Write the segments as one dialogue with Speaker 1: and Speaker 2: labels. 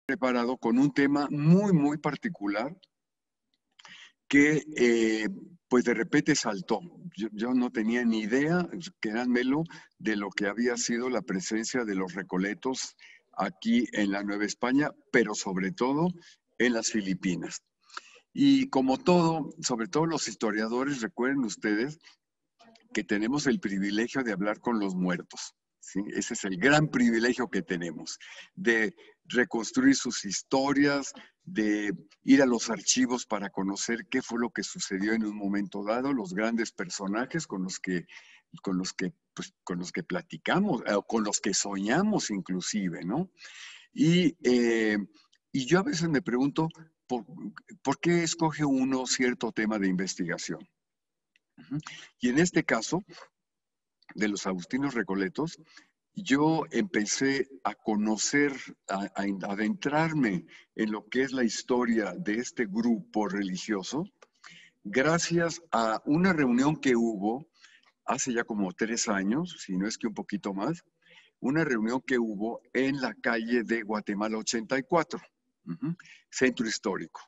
Speaker 1: Preparado con un tema muy particular que pues de repente saltó. Yo no tenía ni idea, créanmelo, de lo que había sido la presencia de los recoletos aquí en la Nueva España, pero sobre todo en las Filipinas. Y como todo, sobre todo los historiadores, recuerden ustedes que tenemos el privilegio de hablar con los muertos. ¿Sí? Ese es el gran privilegio que tenemos, de reconstruir sus historias, de ir a los archivos para conocer qué fue lo que sucedió en un momento dado, los grandes personajes con los que platicamos, con los que soñamos inclusive, ¿no? Y, y yo a veces me pregunto, ¿por qué escoge uno cierto tema de investigación? Y en este caso, de los agustinos recoletos, yo empecé a conocer, a adentrarme en lo que es la historia de este grupo religioso, gracias a una reunión que hubo hace ya como 3 años, si no es que un poquito más, una reunión que hubo en la calle de Guatemala 84, centro histórico.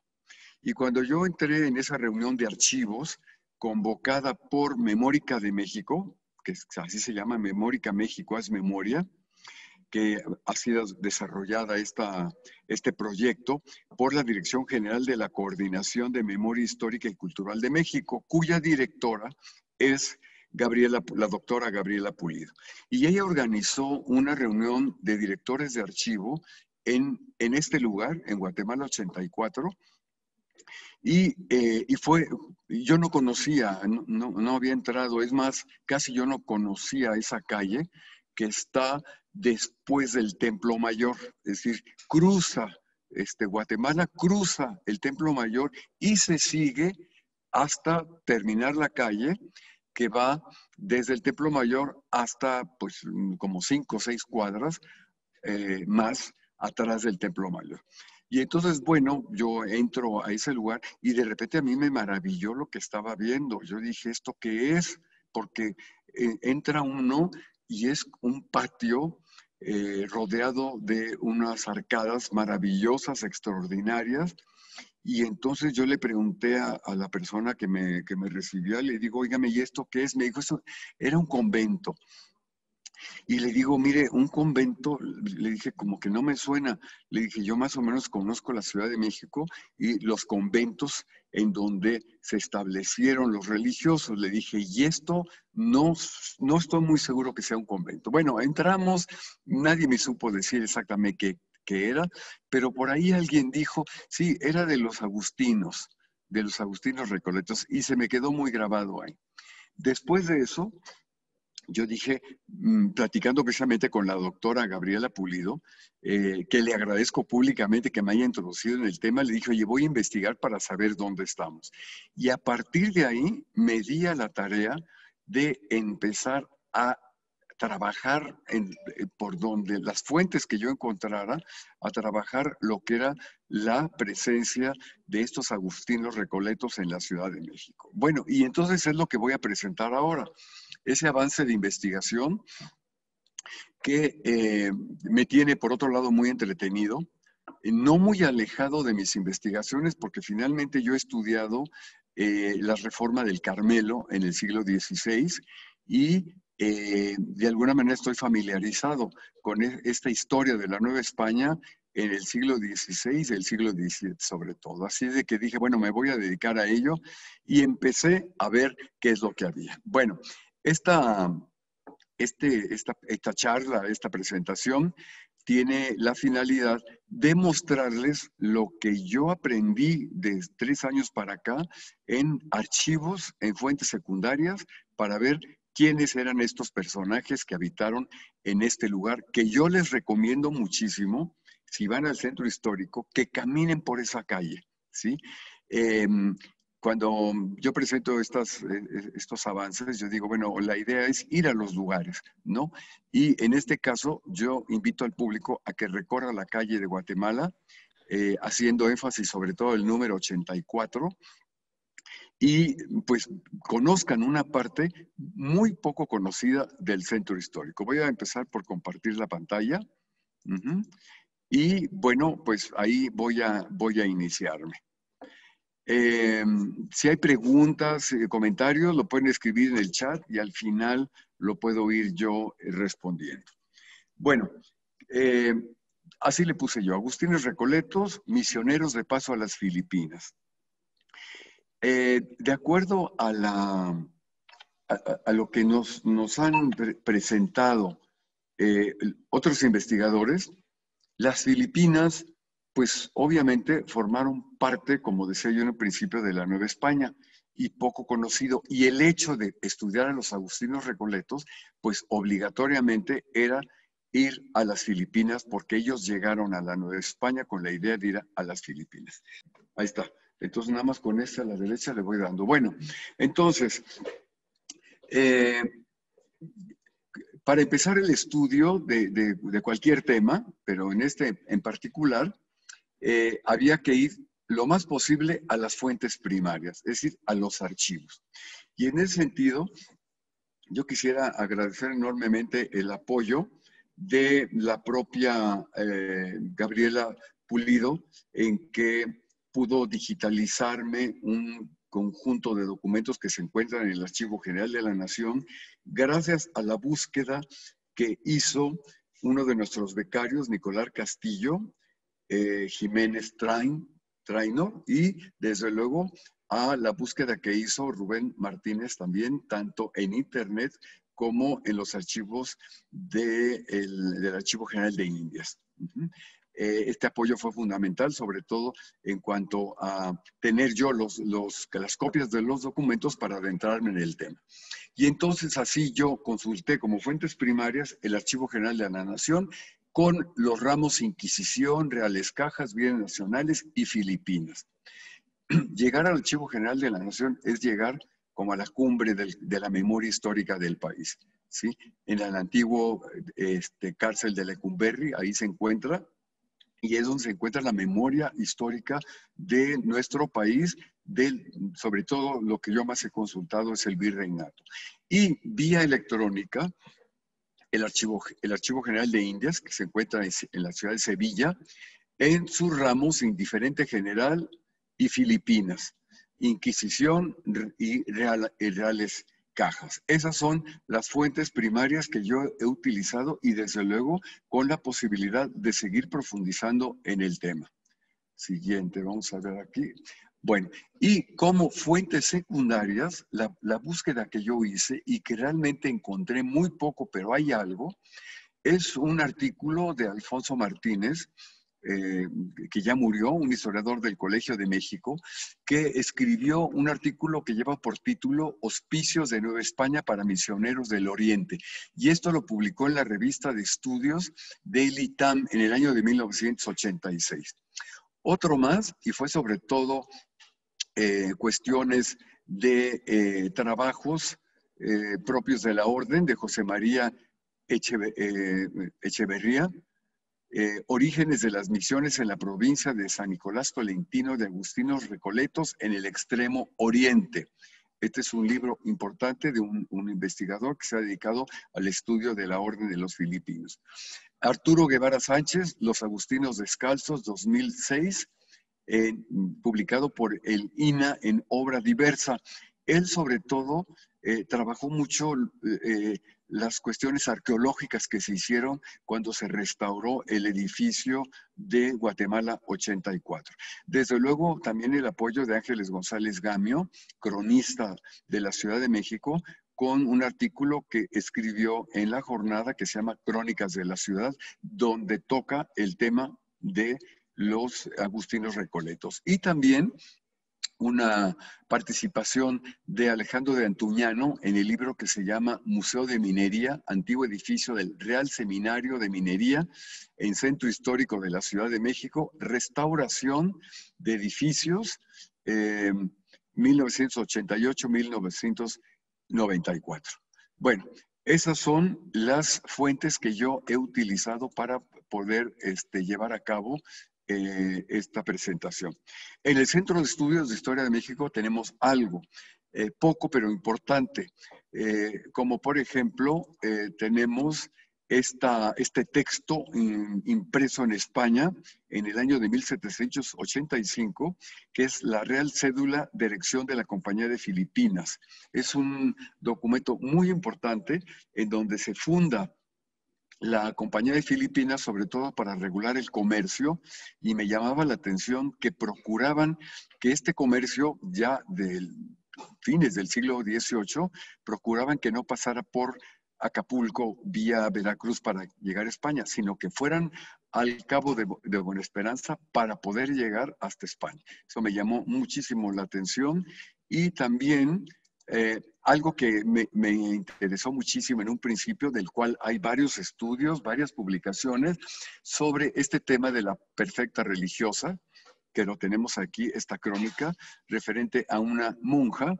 Speaker 1: Y cuando yo entré en esa reunión de archivos, convocada por Memórica de México, que así se llama, Memórica México, haz memoria, que ha sido desarrollada este proyecto por la Dirección General de la Coordinación de Memoria Histórica y Cultural de México, cuya directora es la doctora Gabriela Pulido. Y ella organizó una reunión de directores de archivo en este lugar, en Guatemala 84, y yo no conocía, no había entrado, es más, casi yo no conocía esa calle que está después del Templo Mayor, es decir, Guatemala cruza el Templo Mayor y se sigue hasta terminar la calle que va desde el Templo Mayor hasta pues como 5 o 6 cuadras más atrás del Templo Mayor. Y entonces, bueno, yo entro a ese lugar y de repente a mí me maravilló lo que estaba viendo. Yo dije, ¿esto qué es? Porque entra uno y es un patio rodeado de unas arcadas maravillosas, extraordinarias. Y entonces yo le pregunté a la persona que me recibió, le digo, óigame, ¿y esto qué es? Me dijo, esto era un convento. Y le digo, mire, un convento, le dije, como que no me suena. Le dije, yo más o menos conozco la Ciudad de México y los conventos en donde se establecieron los religiosos. Le dije, y esto no estoy muy seguro que sea un convento. Bueno, entramos, nadie me supo decir exactamente qué era, pero por ahí alguien dijo, sí, era de los agustinos recoletos, y se me quedó muy grabado ahí. Después de eso, yo dije, platicando precisamente con la doctora Gabriela Pulido, que le agradezco públicamente que me haya introducido en el tema, le dije, oye, voy a investigar para saber dónde estamos. Y a partir de ahí me di a la tarea de empezar a trabajar por donde las fuentes que yo encontrara, a trabajar lo que era la presencia de estos agustinos recoletos en la Ciudad de México. Bueno, y entonces es lo que voy a presentar ahora. Ese avance de investigación que me tiene, por otro lado, muy entretenido, no muy alejado de mis investigaciones, porque finalmente yo he estudiado la Reforma del Carmelo en el siglo XVI y de alguna manera estoy familiarizado con esta historia de la Nueva España en el siglo XVI y el siglo XVII sobre todo. Así de que dije, bueno, me voy a dedicar a ello y empecé a ver qué es lo que había. Bueno, esta charla, esta presentación, tiene la finalidad de mostrarles lo que yo aprendí de 3 años para acá en archivos, en fuentes secundarias, para ver quiénes eran estos personajes que habitaron en este lugar, que yo les recomiendo muchísimo, si van al centro histórico, que caminen por esa calle, ¿sí? Cuando yo presento estos avances, yo digo, bueno, la idea es ir a los lugares, ¿no? Y en este caso, yo invito al público a que recorra la calle de Guatemala, haciendo énfasis sobre todo el número 84, y pues conozcan una parte muy poco conocida del centro histórico. Voy a empezar por compartir la pantalla. Uh-huh. Y bueno, pues ahí voy a iniciarme. Si hay preguntas, comentarios, lo pueden escribir en el chat y al final lo puedo ir yo respondiendo. Bueno, así le puse yo, Agustines Recoletos, misioneros de paso a las Filipinas. De acuerdo a lo que nos han presentado otros investigadores, las Filipinas, pues obviamente formaron parte, como decía yo en el principio, de la Nueva España y poco conocido. Y el hecho de estudiar a los agustinos recoletos, pues obligatoriamente era ir a las Filipinas porque ellos llegaron a la Nueva España con la idea de ir a las Filipinas. Ahí está. Entonces nada más con esta a la derecha le voy dando. Bueno, entonces, para empezar el estudio de cualquier tema, pero en este en particular, había que ir lo más posible a las fuentes primarias, es decir, a los archivos. Y en ese sentido, yo quisiera agradecer enormemente el apoyo de la propia Gabriela Pulido, en que pudo digitalizarme un conjunto de documentos que se encuentran en el Archivo General de la Nación, gracias a la búsqueda que hizo uno de nuestros becarios, Nicolás Castillo, Jiménez Trainor, y desde luego a la búsqueda que hizo Rubén Martínez también, tanto en internet como en los archivos del Archivo General de Indias. Este apoyo fue fundamental, sobre todo en cuanto a tener yo las copias de los documentos para adentrarme en el tema. Y entonces así yo consulté como fuentes primarias el Archivo General de la Nación con los ramos Inquisición, Reales Cajas, Bienes Nacionales y Filipinas. Llegar al Archivo General de la Nación es llegar como a la cumbre de la memoria histórica del país, ¿sí? En el antiguo cárcel de Lecumberri, ahí se encuentra, y es donde se encuentra la memoria histórica de nuestro país, sobre todo lo que yo más he consultado es el virreinato. Y vía electrónica, el Archivo General de Indias, que se encuentra en la ciudad de Sevilla, en sus ramos Indiferente General y Filipinas, Inquisición y Reales Cajas. Esas son las fuentes primarias que yo he utilizado y desde luego con la posibilidad de seguir profundizando en el tema. Siguiente, vamos a ver aquí. Bueno, y como fuentes secundarias, la búsqueda que yo hice y que realmente encontré muy poco, pero hay algo, es un artículo de Alfonso Martínez, que ya murió, un historiador del Colegio de México, que escribió un artículo que lleva por título Hospicios de Nueva España para Misioneros del Oriente. Y esto lo publicó en la revista de estudios del ITAM en el año de 1986. Otro más, y fue sobre todo cuestiones de trabajos propios de la orden de José María Echeverría, Orígenes de las misiones en la provincia de San Nicolás Tolentino de Agustinos Recoletos en el extremo oriente. Este es un libro importante de un investigador que se ha dedicado al estudio de la Orden de los Filipinos. Arturo Guevara Sánchez, Los Agustinos Descalzos, 2006, publicado por el INA en obra diversa. Él sobre todo trabajó mucho las cuestiones arqueológicas que se hicieron cuando se restauró el edificio de Guatemala 84. Desde luego también el apoyo de Ángeles González Gamio, cronista de la Ciudad de México, con un artículo que escribió en La Jornada que se llama Crónicas de la Ciudad, donde toca el tema de los agustinos recoletos. Y también una participación de Alejandro de Antuñano en el libro que se llama Museo de Minería, antiguo edificio del Real Seminario de Minería en Centro Histórico de la Ciudad de México, restauración de edificios 1988-1994. Bueno, esas son las fuentes que yo he utilizado para poder llevar a cabo esta presentación. En el Centro de Estudios de Historia de México tenemos algo, poco pero importante, como por ejemplo tenemos este texto impreso en España en el año de 1785, que es la Real Cédula de Erección de la Compañía de Filipinas. Es un documento muy importante en donde se funda la Compañía de Filipinas, sobre todo para regular el comercio, y me llamaba la atención que procuraban que este comercio ya de fines del siglo XVIII, procuraban que no pasara por Acapulco vía Veracruz para llegar a España, sino que fueran al Cabo de Buena Esperanza para poder llegar hasta España. Eso me llamó muchísimo la atención y también algo que me interesó muchísimo en un principio, del cual hay varios estudios, varias publicaciones sobre este tema de la perfecta religiosa, que lo tenemos aquí, esta crónica, referente a una monja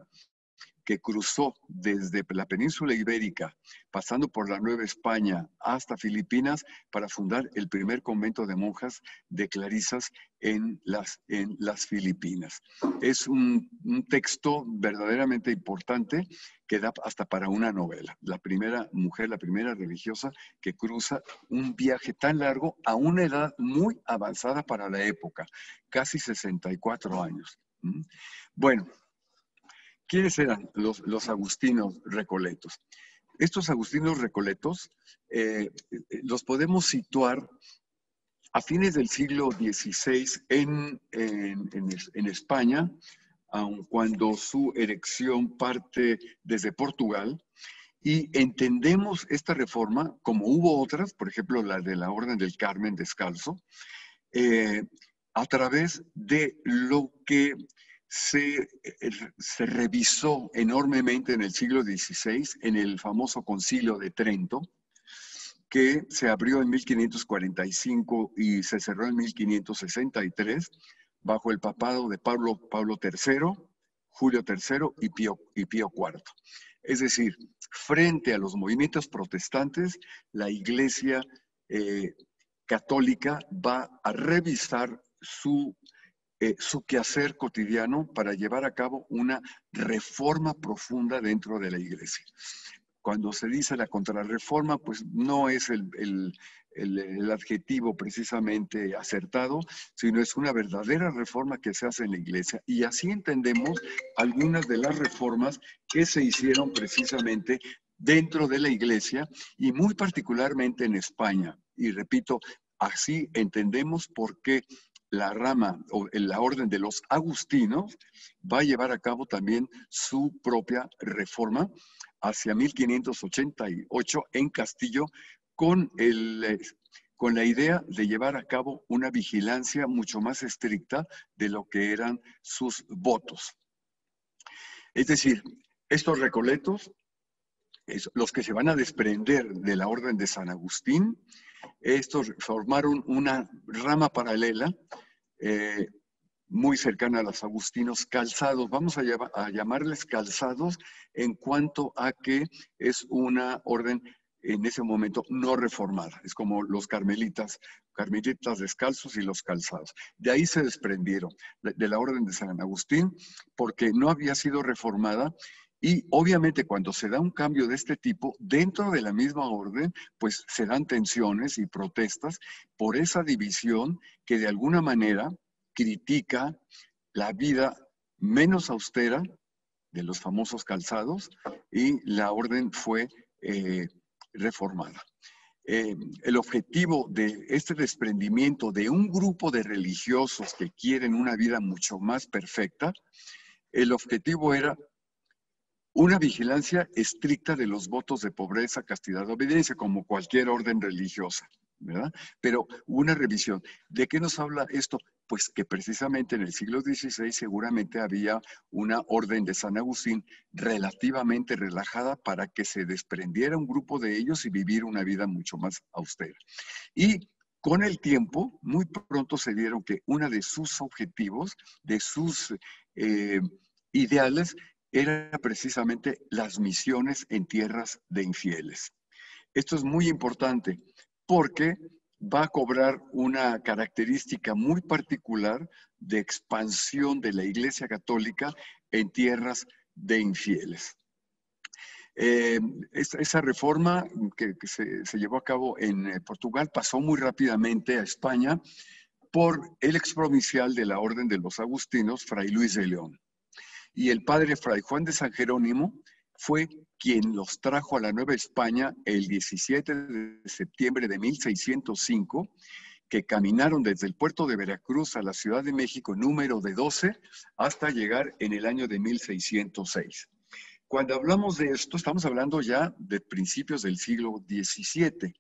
Speaker 1: que cruzó desde la península ibérica, pasando por la Nueva España hasta Filipinas, para fundar el primer convento de monjas de clarisas en las Filipinas. Es un texto verdaderamente importante que da hasta para una novela. La primera mujer, la primera religiosa que cruza un viaje tan largo a una edad muy avanzada para la época, casi 64 años. Bueno, ¿quiénes eran los agustinos recoletos? Estos agustinos recoletos los podemos situar a fines del siglo XVI en España, aun cuando su erección parte desde Portugal, y entendemos esta reforma, como hubo otras, por ejemplo la de la Orden del Carmen Descalzo, a través de lo que se revisó enormemente en el siglo XVI, en el famoso Concilio de Trento, que se abrió en 1545 y se cerró en 1563, bajo el papado de Pablo III, Julio III y Pío IV. Es decir, frente a los movimientos protestantes, la Iglesia católica va a revisar su quehacer cotidiano para llevar a cabo una reforma profunda dentro de la Iglesia. Cuando se dice la contrarreforma, pues no es el adjetivo precisamente acertado, sino es una verdadera reforma que se hace en la Iglesia. Y así entendemos algunas de las reformas que se hicieron precisamente dentro de la Iglesia y muy particularmente en España. Y repito, así entendemos por qué la rama o la orden de los agustinos va a llevar a cabo también su propia reforma hacia 1588 en Castillo con la idea de llevar a cabo una vigilancia mucho más estricta de lo que eran sus votos. Es decir, estos recoletos, los que se van a desprender de la Orden de San Agustín, estos formaron una rama paralela muy cercana a los agustinos, calzados. Vamos a llamarles calzados en cuanto a que es una orden en ese momento no reformada. Es como los carmelitas descalzos y los calzados. De ahí se desprendieron de la orden de San Agustín porque no había sido reformada. Y obviamente cuando se da un cambio de este tipo, dentro de la misma orden, pues se dan tensiones y protestas por esa división que de alguna manera critica la vida menos austera de los famosos calzados y la orden fue reformada. El objetivo de este desprendimiento de un grupo de religiosos que quieren una vida mucho más perfecta, el objetivo era una vigilancia estricta de los votos de pobreza, castidad, obediencia, como cualquier orden religiosa, ¿verdad? Pero una revisión. ¿De qué nos habla esto? Pues que precisamente en el siglo XVI seguramente había una orden de San Agustín relativamente relajada para que se desprendiera un grupo de ellos y vivir una vida mucho más austera. Y Con el tiempo, muy pronto se vieron que uno de sus objetivos, de sus ideales, era precisamente las misiones en tierras de infieles. Esto es muy importante porque va a cobrar una característica muy particular de expansión de la Iglesia Católica en tierras de infieles. Esa reforma que se llevó a cabo en Portugal pasó muy rápidamente a España por el exprovincial de la Orden de los Agustinos, Fray Luis de León. Y el padre Fray Juan de San Jerónimo fue quien los trajo a la Nueva España el 17 de septiembre de 1605, que caminaron desde el puerto de Veracruz a la Ciudad de México, número de 12, hasta llegar en el año de 1606. Cuando hablamos de esto, estamos hablando ya de principios del siglo XVII.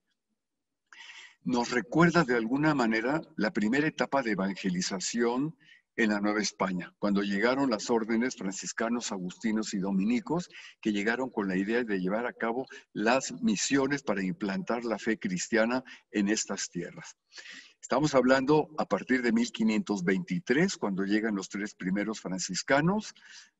Speaker 1: Nos recuerda de alguna manera la primera etapa de evangelización en la Nueva España, cuando llegaron las órdenes franciscanos, agustinos y dominicos, que llegaron con la idea de llevar a cabo las misiones para implantar la fe cristiana en estas tierras. Estamos hablando a partir de 1523, cuando llegan los 3 primeros franciscanos,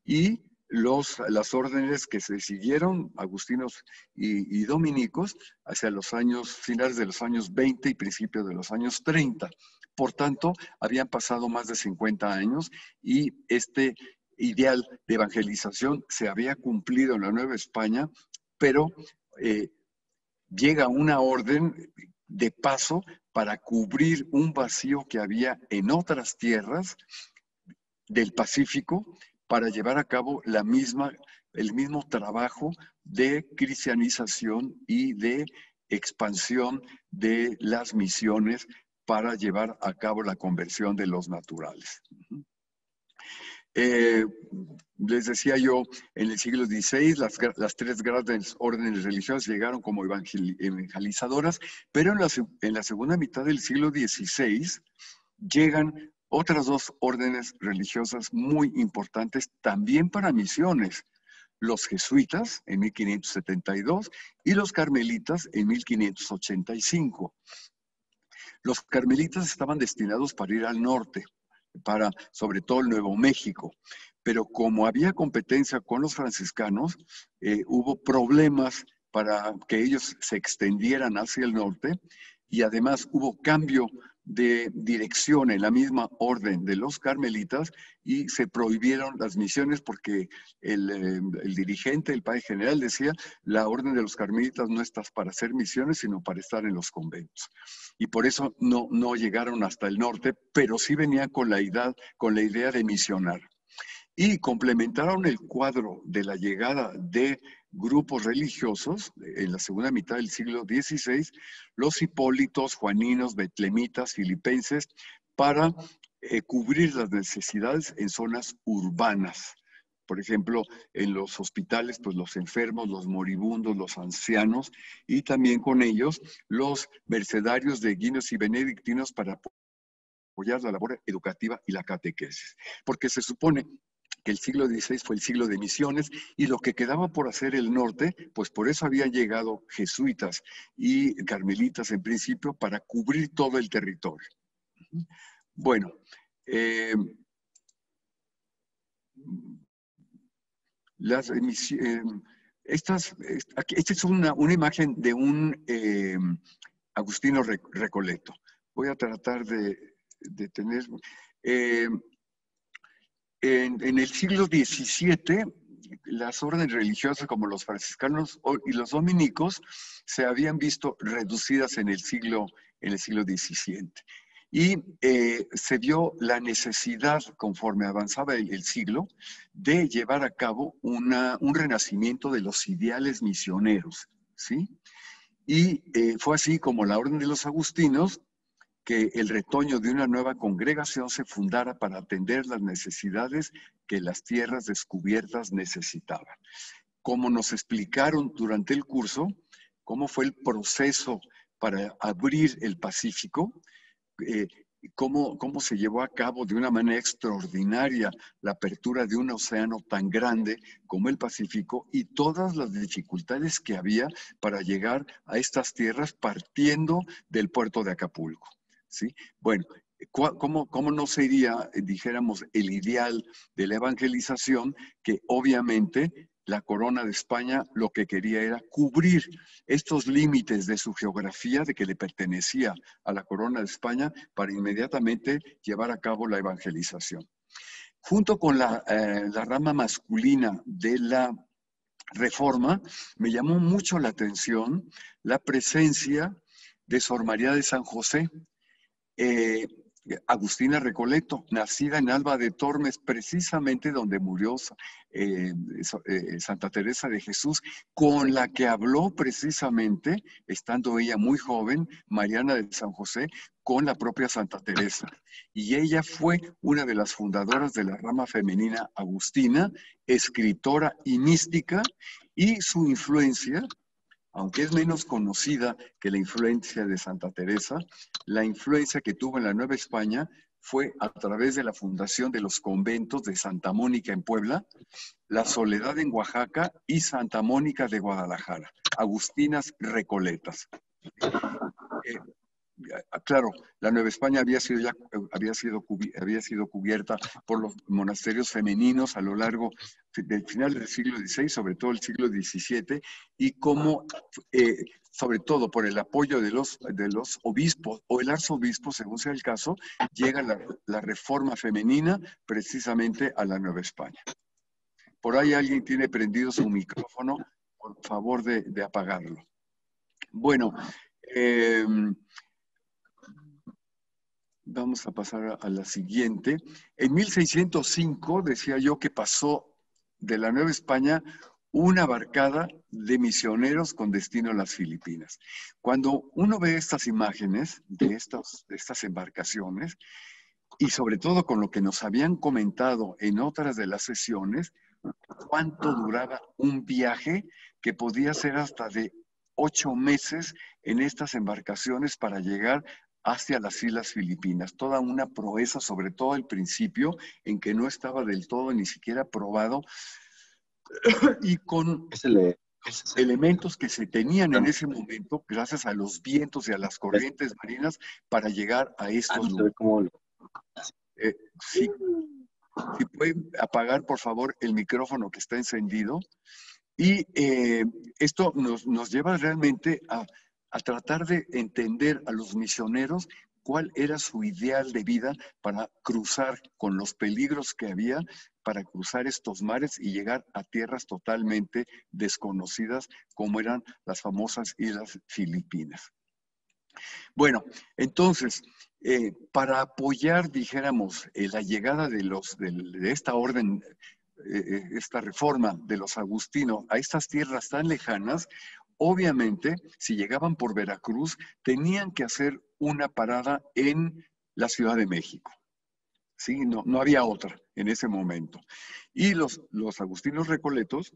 Speaker 1: y las órdenes que se siguieron, agustinos y dominicos, hacia los años, finales de los años 20 y principios de los años 30. Por tanto, habían pasado más de 50 años y este ideal de evangelización se había cumplido en la Nueva España, pero llega una orden de paso para cubrir un vacío que había en otras tierras del Pacífico, para llevar a cabo el mismo trabajo de cristianización y de expansión de las misiones para llevar a cabo la conversión de los naturales. Les decía yo, en el siglo XVI las 3 grandes órdenes religiosas llegaron como evangelizadoras, pero en la segunda mitad del siglo XVI llegan otras 2 órdenes religiosas muy importantes también para misiones: los jesuitas en 1572 y los carmelitas en 1585. Los carmelitas estaban destinados para ir al norte, para sobre todo el Nuevo México, pero como había competencia con los franciscanos, hubo problemas para que ellos se extendieran hacia el norte, y además hubo cambio de dirección en la misma orden de los carmelitas y se prohibieron las misiones porque el dirigente, el padre general, decía: la orden de los carmelitas no está para hacer misiones, sino para estar en los conventos. Y por eso no llegaron hasta el norte, pero sí venían con la idea de misionar. Y complementaron el cuadro de la llegada de grupos religiosos en la segunda mitad del siglo XVI, los hipólitos, juaninos, betlemitas, filipenses, para cubrir las necesidades en zonas urbanas. Por ejemplo, en los hospitales, pues los enfermos, los moribundos, los ancianos, y también con ellos los mercedarios de guineos y benedictinos para apoyar la labor educativa y la catequesis. Porque se supone que el siglo XVI fue el siglo de misiones, y lo que quedaba por hacer el norte, pues por eso habían llegado jesuitas y carmelitas en principio, para cubrir todo el territorio. Bueno, esta es una imagen de un Agustino Recoleto. Voy a tratar de tener... En el siglo XVII, las órdenes religiosas como los franciscanos y los dominicos se habían visto reducidas en el siglo XVII. Y se vio la necesidad, conforme avanzaba el siglo, de llevar a cabo un renacimiento de los ideales misioneros, ¿sí? Y fue así como la Orden de los Agustinos, que el retoño de una nueva congregación se fundara para atender las necesidades que las tierras descubiertas necesitaban. Como nos explicaron durante el curso, cómo fue el proceso para abrir el Pacífico, cómo se llevó a cabo de una manera extraordinaria la apertura de un océano tan grande como el Pacífico, y todas las dificultades que había para llegar a estas tierras partiendo del puerto de Acapulco. ¿sí? Bueno, ¿cómo no sería, dijéramos, el ideal de la evangelización, que obviamente la corona de España lo que quería era cubrir estos límites de su geografía, de que le pertenecía a la corona de España, para inmediatamente llevar a cabo la evangelización? Junto con la rama masculina de la Reforma, me llamó mucho la atención la presencia de Sor María de San José, eh, Agustina Recoleto, nacida en Alba de Tormes, precisamente donde murió eh, Santa Teresa de Jesús, con la que habló precisamente, estando ella muy joven, Mariana de San José, con la propia Santa Teresa. Y ella fue una de las fundadoras de la rama femenina agustina, escritora y mística, y su influencia, aunque es menos conocida que la influencia de Santa Teresa, la influencia que tuvo en la Nueva España fue a través de la fundación de los conventos de Santa Mónica en Puebla, La Soledad en Oaxaca y Santa Mónica de Guadalajara, agustinas recoletas. Claro, la Nueva España había sido cubierta por los monasterios femeninos a lo largo del final del siglo XVI, sobre todo el siglo XVII, y como, sobre todo por el apoyo de los obispos o el arzobispo, según sea el caso, llega la reforma femenina precisamente a la Nueva España. Por ahí alguien tiene prendido su micrófono, por favor de apagarlo. Bueno, vamos a pasar a la siguiente. En 1605 decía yo que pasó de la Nueva España una barcada de misioneros con destino a las Filipinas. Cuando uno ve estas imágenes de estas embarcaciones, y sobre todo con lo que nos habían comentado en otras de las sesiones, cuánto duraba un viaje que podía ser hasta de 8 meses en estas embarcaciones para llegar hacia las Islas Filipinas. Toda una proeza, sobre todo al principio, en que no estaba del todo ni siquiera probado, y con elementos que se tenían en ese momento, gracias a los vientos y a las corrientes marinas, para llegar a estos lugares. Sí, si pueden apagar, por favor, el micrófono que está encendido. Y esto nos lleva realmente a tratar de entender a los misioneros cuál era su ideal de vida para cruzar con los peligros que había, para cruzar estos mares y llegar a tierras totalmente desconocidas, como eran las famosas Islas Filipinas. Bueno, entonces, para apoyar, dijéramos, la llegada de esta orden, esta reforma de los agustinos a estas tierras tan lejanas, obviamente, si llegaban por Veracruz, tenían que hacer una parada en la Ciudad de México. ¿Sí? No había otra en ese momento. Y los agustinos recoletos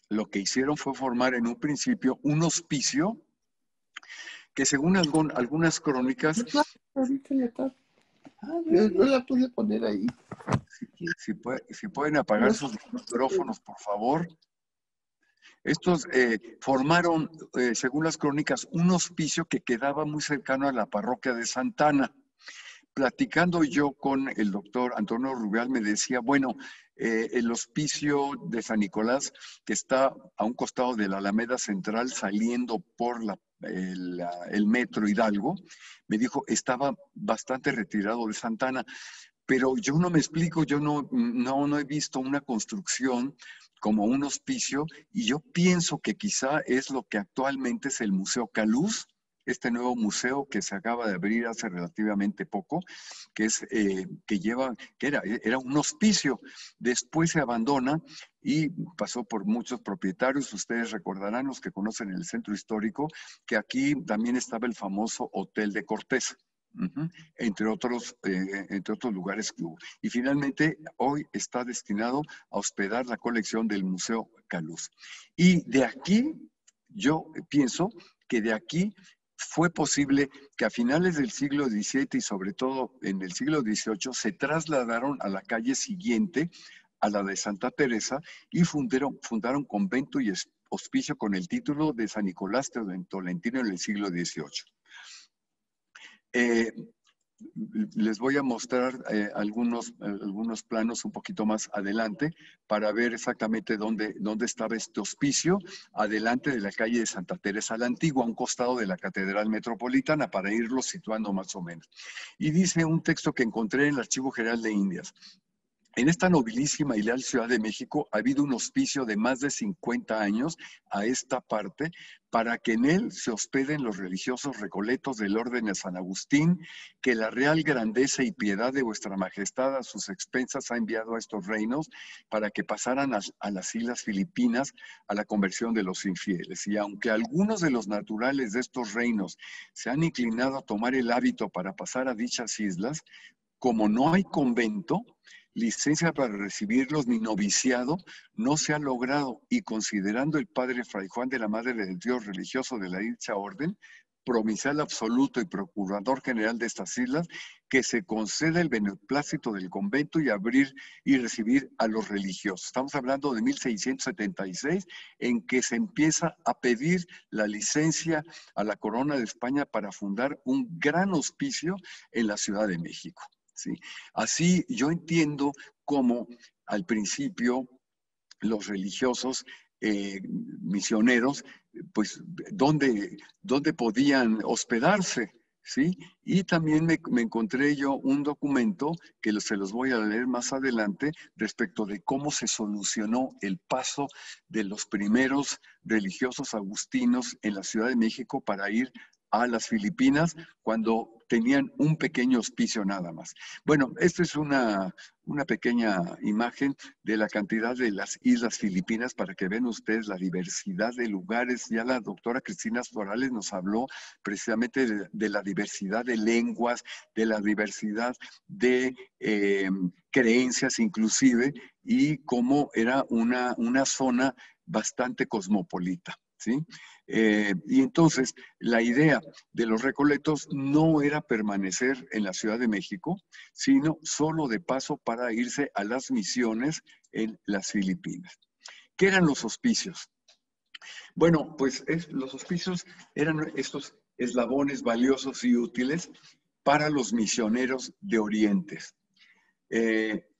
Speaker 1: lo que hicieron fue formar en un principio un hospicio que, según algunas crónicas...
Speaker 2: No la pude poner ahí.
Speaker 1: Si pueden apagar sus micrófonos, por favor. Estos formaron, según las crónicas, un hospicio que quedaba muy cercano a la parroquia de Santana. Platicando yo con el doctor Antonio Rubial, me decía, bueno, el hospicio de San Nicolás, que está a un costado de la Alameda Central, saliendo por el metro Hidalgo, me dijo, estaba bastante retirado de Santana, pero yo no me explico, yo no he visto una construcción como un hospicio, y yo pienso que quizá es lo que actualmente es el Museo Caluz, este nuevo museo que se acaba de abrir hace relativamente poco, que era un hospicio. Después se abandona y pasó por muchos propietarios. Ustedes recordarán, los que conocen el centro histórico, que aquí también estaba el famoso Hotel de Cortés. Entre otros lugares que hubo. Y finalmente, hoy está destinado a hospedar la colección del Museo Caluz. Y de aquí, yo pienso que de aquí fue posible que a finales del siglo XVII y sobre todo en el siglo XVIII se trasladaron a la calle siguiente, a la de Santa Teresa, y fundaron convento y hospicio con el título de San Nicolás Tolentino en el siglo XVIII. les voy a mostrar algunos planos un poquito más adelante para ver exactamente dónde estaba este hospicio, adelante de la calle de Santa Teresa la Antigua, a un costado de la Catedral Metropolitana, para irlo situando más o menos. Y dice un texto que encontré en el Archivo General de Indias: en esta nobilísima y leal Ciudad de México ha habido un hospicio de más de 50 años a esta parte, para que en él se hospeden los religiosos recoletos del orden de San Agustín, que la real grandeza y piedad de vuestra majestad a sus expensas ha enviado a estos reinos, para que pasaran a las islas Filipinas a la conversión de los infieles. Y aunque algunos de los naturales de estos reinos se han inclinado a tomar el hábito para pasar a dichas islas, como no hay convento, licencia para recibirlos ni noviciado no se ha logrado, y considerando el padre Fray Juan de la Madre de Dios, religioso de la dicha orden, provincial absoluto y procurador general de estas islas, que se conceda el beneplácito del convento y abrir y recibir a los religiosos. Estamos hablando de 1676, en que se empieza a pedir la licencia a la Corona de España para fundar un gran hospicio en la Ciudad de México. ¿Sí? Así yo entiendo cómo al principio los religiosos misioneros, pues, ¿dónde podían hospedarse? ¿Sí? Y también me encontré yo un documento que se los voy a leer más adelante respecto de cómo se solucionó el paso de los primeros religiosos agustinos en la Ciudad de México para ir a las Filipinas, cuando tenían un pequeño hospicio nada más. Bueno, esta es una pequeña imagen de la cantidad de las islas Filipinas para que vean ustedes la diversidad de lugares. Ya la doctora Cristina Florales nos habló precisamente de la diversidad de lenguas, de la diversidad de creencias inclusive, y cómo era una zona bastante cosmopolita. ¿Sí? Y entonces la idea de los recoletos no era permanecer en la Ciudad de México, sino solo de paso para irse a las misiones en las Filipinas. ¿Qué eran los hospicios? Bueno, pues los hospicios eran estos eslabones valiosos y útiles para los misioneros de Oriente.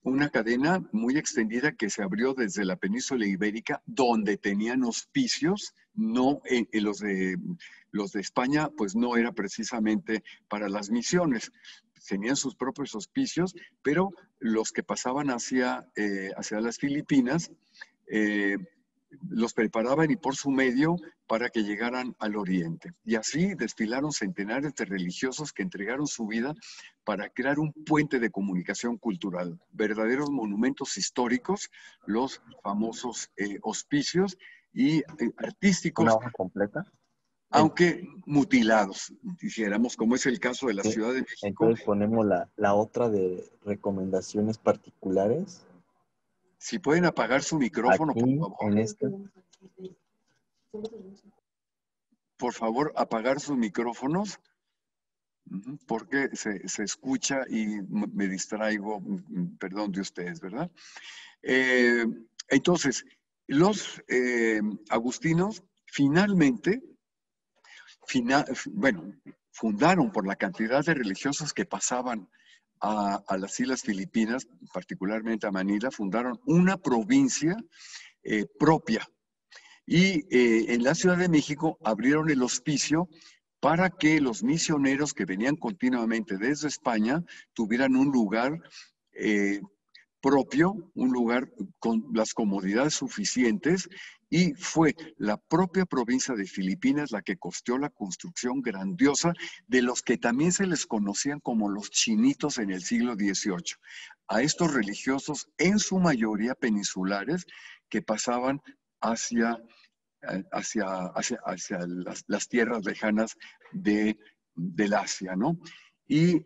Speaker 1: Una cadena muy extendida que se abrió desde la península ibérica, donde tenían hospicios, no los de España, pues no era precisamente para las misiones. Tenían sus propios hospicios, pero los que pasaban hacia las Filipinas los preparaban, y por su medio, para que llegaran al Oriente. Y así desfilaron centenares de religiosos que entregaron su vida para crear un puente de comunicación cultural, verdaderos monumentos históricos, los famosos hospicios, y artísticos,
Speaker 3: ¿Una hoja completa?
Speaker 1: aunque mutilados, dijéramos, como es el caso de la
Speaker 3: Sí.
Speaker 1: Ciudad de México.
Speaker 3: Entonces ponemos la otra de recomendaciones particulares.
Speaker 1: Si pueden apagar su micrófono,
Speaker 3: Aquí,
Speaker 1: por favor.
Speaker 3: en este.
Speaker 1: Por favor, apagar sus micrófonos, porque se escucha y me distraigo, perdón, de ustedes, ¿verdad? Entonces, los agustinos finalmente, fundaron, por la cantidad de religiosos que pasaban a las islas Filipinas, particularmente a Manila, fundaron una provincia propia. Y en la Ciudad de México abrieron el hospicio para que los misioneros que venían continuamente desde España tuvieran un lugar propio, un lugar con las comodidades suficientes, y fue la propia provincia de Filipinas la que costeó la construcción grandiosa de los que también se les conocían como los chinitos en el siglo XVIII. A estos religiosos, en su mayoría peninsulares, que pasaban hacia las tierras lejanas del Asia, ¿no? Y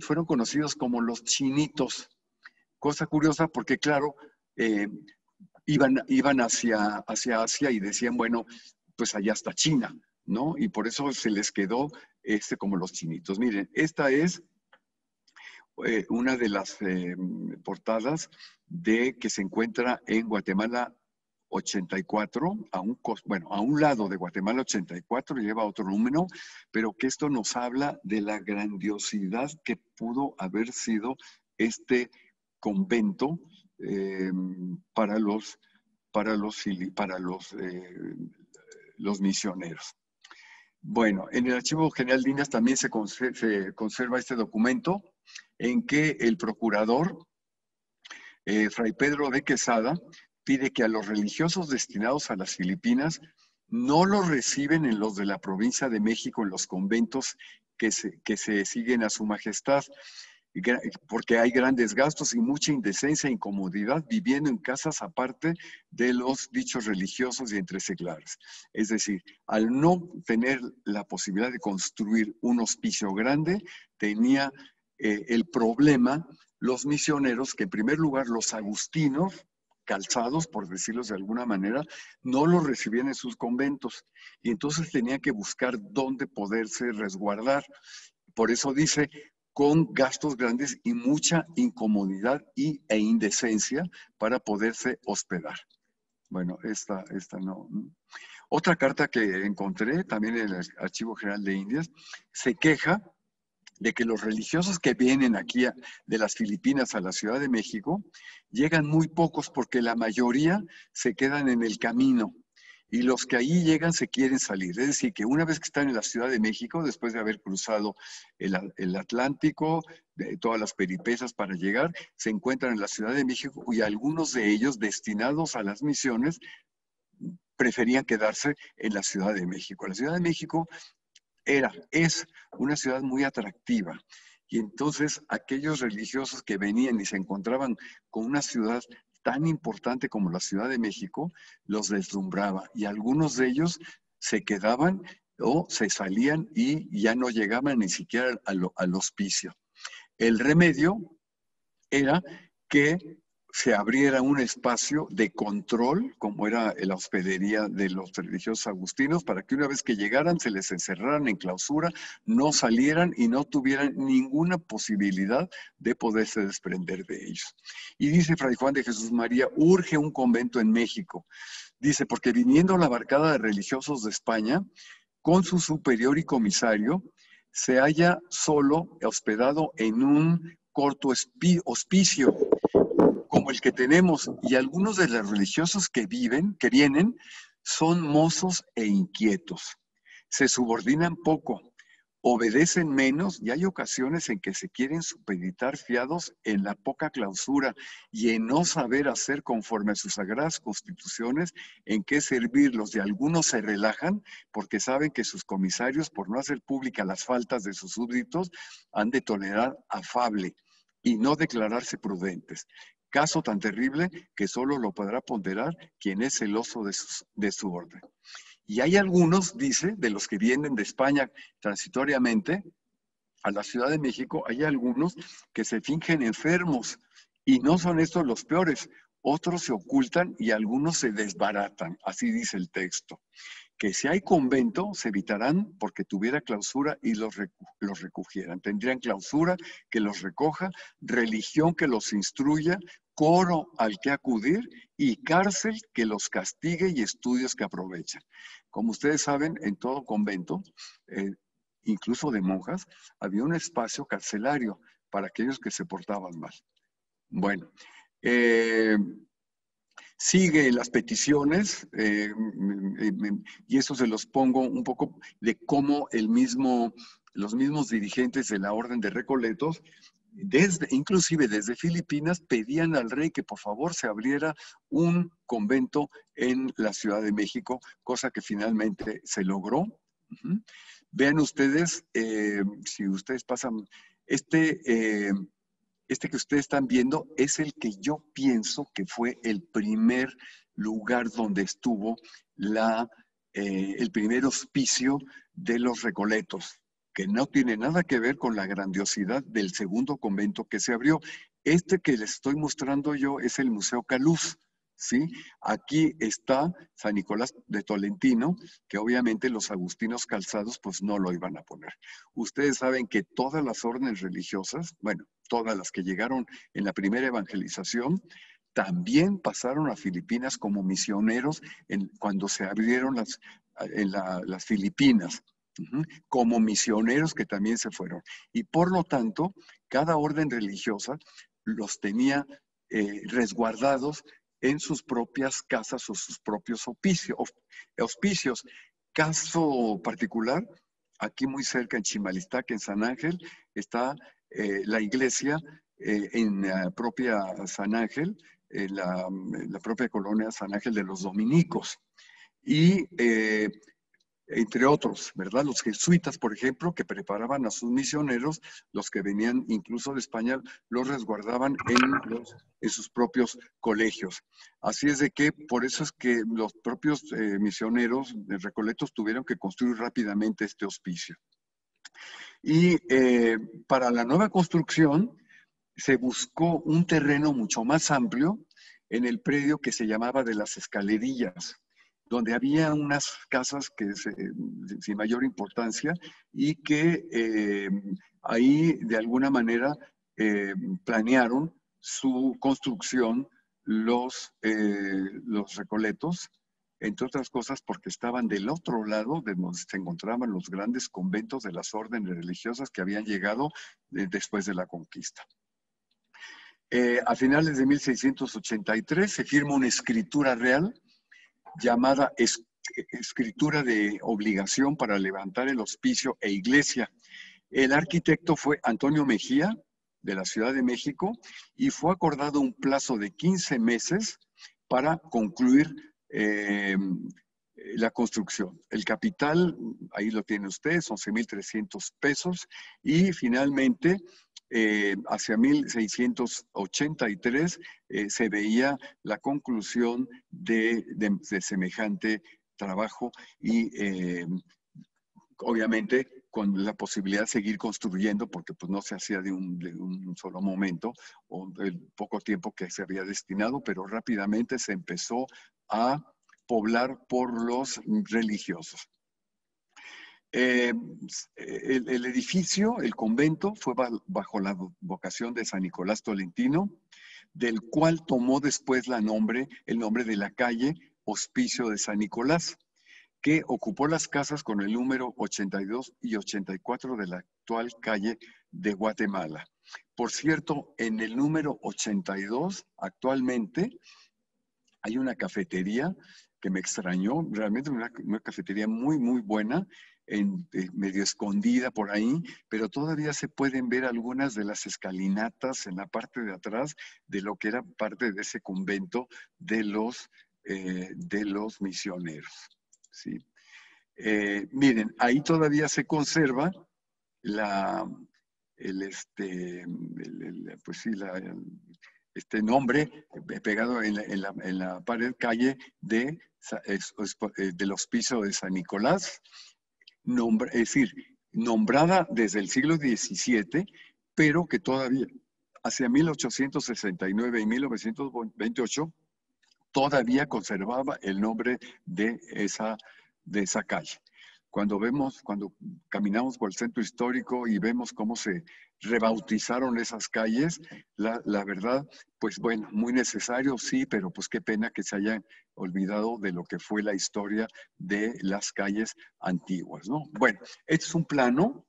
Speaker 1: fueron conocidos como los chinitos. Cosa curiosa porque, claro, iban hacia Asia y decían, bueno, pues allá está China, ¿no? Y por eso se les quedó como los chinitos. Miren, esta es una de las portadas que se encuentra en Guatemala 84, bueno, a un lado de Guatemala 84, lleva otro número, pero que esto nos habla de la grandiosidad que pudo haber sido este convento para los misioneros. Bueno, en el Archivo General de Indias también se conserva este documento en que el procurador, Fray Pedro de Quesada, pide que a los religiosos destinados a las Filipinas no los reciben en los de la provincia de México, en los conventos que se siguen a su majestad, porque hay grandes gastos y mucha indecencia e incomodidad viviendo en casas aparte de los dichos religiosos y entreseclares. Es decir, al no tener la posibilidad de construir un hospicio grande, tenía el problema los misioneros, que en primer lugar los agustinos, calzados, por decirlo de alguna manera, no los recibían en sus conventos. Y entonces tenían que buscar dónde poderse resguardar. Por eso dice, con gastos grandes y mucha incomodidad e indecencia para poderse hospedar. Bueno, esta no. Otra carta que encontré, también en el Archivo General de Indias, se queja de que los religiosos que vienen aquí de las Filipinas a la Ciudad de México llegan muy pocos porque la mayoría se quedan en el camino y los que ahí llegan se quieren salir. Es decir, que una vez que están en la Ciudad de México, después de haber cruzado el Atlántico, de todas las peripecias para llegar, se encuentran en la Ciudad de México y algunos de ellos destinados a las misiones preferían quedarse en la Ciudad de México. La Ciudad de México es una ciudad muy atractiva. Y entonces aquellos religiosos que venían y se encontraban con una ciudad tan importante como la Ciudad de México, los deslumbraba. Y algunos de ellos se quedaban o se salían y ya no llegaban ni siquiera al hospicio. El remedio era que se abriera un espacio de control, como era la hospedería de los religiosos agustinos, para que una vez que llegaran se les encerraran en clausura, no salieran y no tuvieran ninguna posibilidad de poderse desprender de ellos. Y dice Fray Juan de Jesús María, urge un convento en México. Dice, porque viniendo la barcada de religiosos de España, con su superior y comisario, se halla solo hospedado en un corto hospicio, como el que tenemos, y algunos de los religiosos que vienen, son mozos e inquietos. Se subordinan poco, obedecen menos y hay ocasiones en que se quieren supeditar fiados en la poca clausura y en no saber hacer conforme a sus sagradas constituciones en qué servirlos. Y algunos se relajan porque saben que sus comisarios, por no hacer pública las faltas de sus súbditos, han de tolerar afable y no declararse prudentes. Caso tan terrible que solo lo podrá ponderar quien es celoso de su orden. Y hay algunos, dice, de los que vienen de España transitoriamente a la Ciudad de México, hay algunos que se fingen enfermos y no son estos los peores. Otros se ocultan y algunos se desbaratan, así dice el texto. Que si hay convento, se evitarán porque tuviera clausura y los recogieran. Tendrían clausura que los recoja, religión que los instruya, coro al que acudir y cárcel que los castigue y estudios que aprovechen. Como ustedes saben, en todo convento, incluso de monjas, había un espacio carcelario para aquellos que se portaban mal. Bueno, sigue las peticiones, y eso se los pongo un poco de cómo los mismos dirigentes de la Orden de Recoletos, inclusive desde Filipinas, pedían al rey que por favor se abriera un convento en la Ciudad de México, cosa que finalmente se logró. Vean ustedes, si ustedes pasan, este que ustedes están viendo es el que yo pienso que fue el primer lugar donde estuvo el primer hospicio de los Recoletos, que no tiene nada que ver con la grandiosidad del segundo convento que se abrió. Este que les estoy mostrando yo es el Museo Caluz, ¿sí? Aquí está San Nicolás de Tolentino, que obviamente los agustinos calzados pues no lo iban a poner. Ustedes saben que todas las órdenes religiosas, bueno, todas las que llegaron en la primera evangelización, también pasaron a Filipinas como misioneros cuando se abrieron las Filipinas, como misioneros que también se fueron. Y por lo tanto, cada orden religiosa los tenía resguardados en sus propias casas o sus propios hospicios. Caso particular, aquí muy cerca en Chimalistac, en San Ángel, está la iglesia en la propia San Ángel, en la propia colonia San Ángel de los Dominicos. Y entre otros, ¿verdad? Los jesuitas, por ejemplo, que preparaban a sus misioneros, los que venían incluso de España, los resguardaban en sus propios colegios. Así es de que, por eso es que los propios misioneros recoletos tuvieron que construir rápidamente este hospicio. Y para la nueva construcción se buscó un terreno mucho más amplio en el predio que se llamaba de las Escalerillas, donde había unas casas que sin mayor importancia y que ahí de alguna manera planearon su construcción los recoletos, entre otras cosas porque estaban del otro lado de donde se encontraban los grandes conventos de las órdenes religiosas que habían llegado después de la conquista. A finales de 1683 se firma una escritura real llamada Escritura de Obligación para levantar el hospicio e iglesia. El arquitecto fue Antonio Mejía, de la Ciudad de México, y fue acordado un plazo de 15 meses para concluir la construcción. El capital, ahí lo tiene usted, 11,300 pesos, y finalmente hacia 1683 se veía la conclusión de semejante trabajo y obviamente con la posibilidad de seguir construyendo, porque pues no se hacía de un solo momento o del poco tiempo que se había destinado, pero rápidamente se empezó a poblar por los religiosos. El edificio, el convento, fue bajo la vocación de San Nicolás Tolentino, del cual tomó después el nombre de la calle Hospicio de San Nicolás, que ocupó las casas con el número 82 y 84 de la actual calle de Guatemala. Por cierto, en el número 82 actualmente hay una cafetería que me extrañó, realmente una cafetería muy, muy buena, medio escondida por ahí, pero todavía se pueden ver algunas de las escalinatas en la parte de atrás de lo que era parte de ese convento de los misioneros. ¿Sí? Miren, ahí todavía se conserva este nombre pegado en la pared calle del Hospicio de San Nicolás, es decir, nombrada desde el siglo XVII, pero que todavía hacia 1869 y 1928 todavía conservaba el nombre de esa calle. Cuando caminamos por el centro histórico y vemos cómo se rebautizaron esas calles, la verdad, pues bueno, muy necesario, sí, pero pues qué pena que se hayan olvidado de lo que fue la historia de las calles antiguas, ¿no? Bueno, este es un plano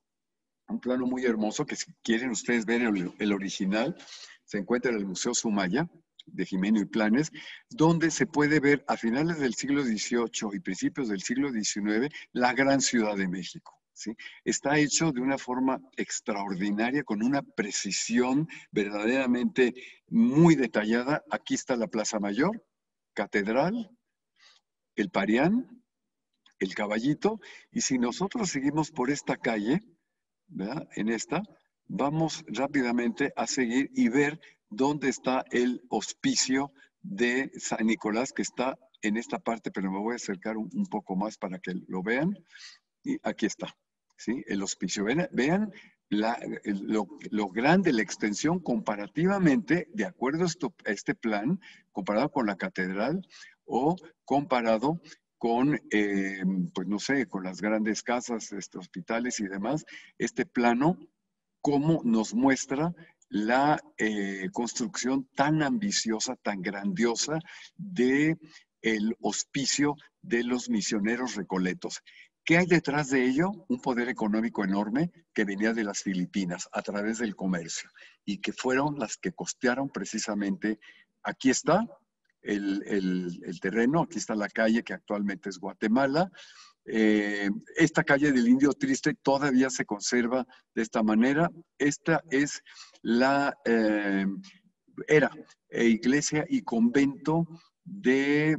Speaker 1: muy hermoso que si quieren ustedes ver el original, se encuentra en el Museo Sumaya de Jimeno y Planes, donde se puede ver a finales del siglo XVIII y principios del siglo XIX la gran Ciudad de México. ¿Sí? Está hecho de una forma extraordinaria, con una precisión verdaderamente muy detallada. Aquí está la Plaza Mayor, Catedral, el Parián, el Caballito, y si nosotros seguimos por esta calle, ¿verdad? En esta, vamos rápidamente a seguir y ver dónde está el hospicio de San Nicolás, que está en esta parte, pero me voy a acercar un poco más para que lo vean. Y aquí está, ¿sí? El hospicio. Vean lo grande, la extensión comparativamente, de acuerdo a este plan, comparado con la catedral o comparado con, pues no sé, con las grandes casas, hospitales y demás, este plano, cómo nos muestra la construcción tan ambiciosa, tan grandiosa de el hospicio de los misioneros recoletos. ¿Qué hay detrás de ello? Un poder económico enorme que venía de las Filipinas a través del comercio y que fueron las que costearon precisamente. Aquí está el terreno, aquí está la calle que actualmente es Guatemala. Esta calle del Indio Triste todavía se conserva de esta manera. Esta es era iglesia y convento de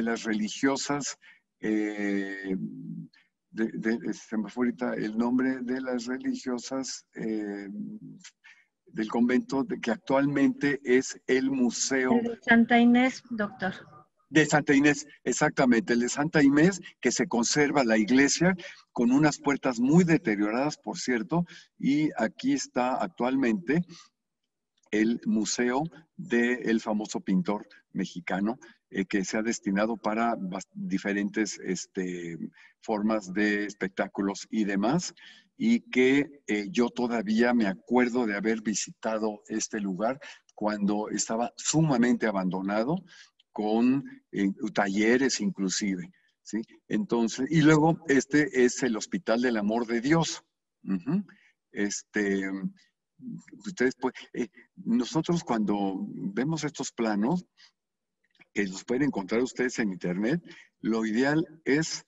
Speaker 1: las religiosas, se me fue ahorita el nombre de las religiosas del convento que actualmente es el museo.
Speaker 4: El de Santa Inés, doctor.
Speaker 1: De Santa Inés, exactamente, el de Santa Inés, que se conserva la iglesia con unas puertas muy deterioradas, por cierto, y aquí está actualmente el museo del famoso pintor mexicano que se ha destinado para diferentes formas de espectáculos y demás, y que yo todavía me acuerdo de haber visitado este lugar cuando estaba sumamente abandonado, con talleres inclusive, ¿sí? Entonces, y luego este es el Hospital del Amor de Dios. Ustedes nosotros cuando vemos estos planos, que los pueden encontrar ustedes en internet, lo ideal es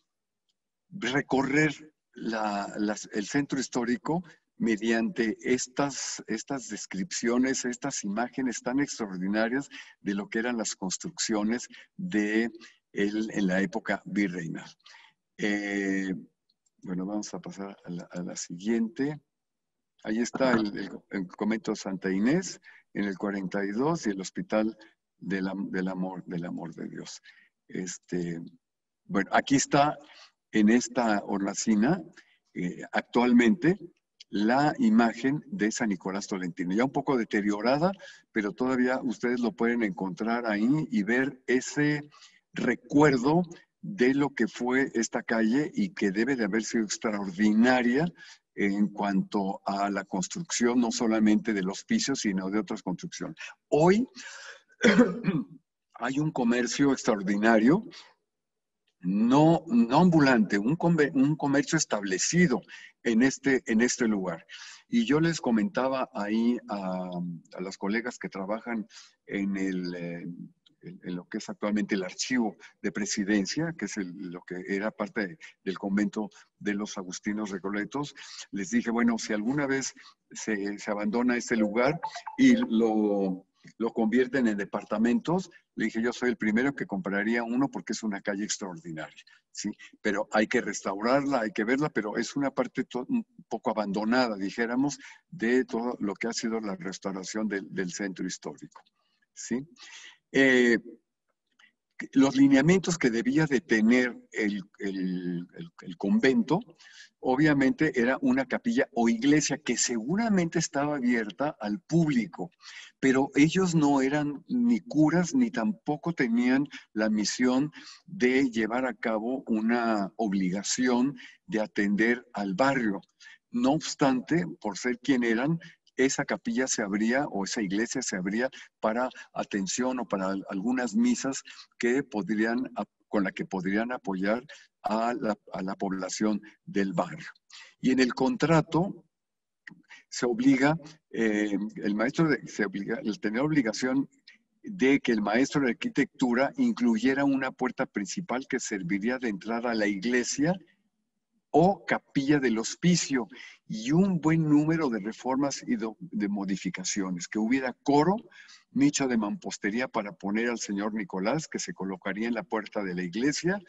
Speaker 1: recorrer el centro histórico mediante estas descripciones, estas imágenes tan extraordinarias de lo que eran las construcciones en la época virreinal. Bueno, vamos a pasar a la siguiente. Ahí está el convento Santa Inés en el 42 y el Hospital del Amor de Dios. Bueno, aquí está en esta hornacina actualmente la imagen de San Nicolás Tolentino. Ya un poco deteriorada, pero todavía ustedes lo pueden encontrar ahí y ver ese recuerdo de lo que fue esta calle y que debe de haber sido extraordinaria en cuanto a la construcción, no solamente del hospicio, sino de otras construcciones. Hoy hay un comercio extraordinario, no ambulante, un comercio establecido en este lugar. Y yo les comentaba ahí a las colegas que trabajan en lo que es actualmente el archivo de presidencia, que es lo que era parte del convento de los agustinos recoletos, les dije, bueno, si alguna vez se abandona este lugar y lo convierten en departamentos, le dije, yo soy el primero que compraría uno porque es una calle extraordinaria, ¿sí? Pero hay que restaurarla, hay que verla, pero es una parte un poco abandonada, dijéramos, de todo lo que ha sido la restauración del centro histórico, ¿sí? Los lineamientos que debía de tener el convento, obviamente era una capilla o iglesia que seguramente estaba abierta al público, pero ellos no eran ni curas ni tampoco tenían la misión de llevar a cabo una obligación de atender al barrio. No obstante, por ser quien eran, esa capilla se abría o esa iglesia se abría para atención o para algunas misas con la que podrían apoyar a la población del barrio. Y en el contrato se obliga, tenía obligación de que el maestro de arquitectura incluyera una puerta principal que serviría de entrada a la iglesia o capilla del hospicio, y un buen número de reformas y de modificaciones, que hubiera coro, nicho de mampostería para poner al señor Nicolás, que se colocaría en la puerta de la iglesia,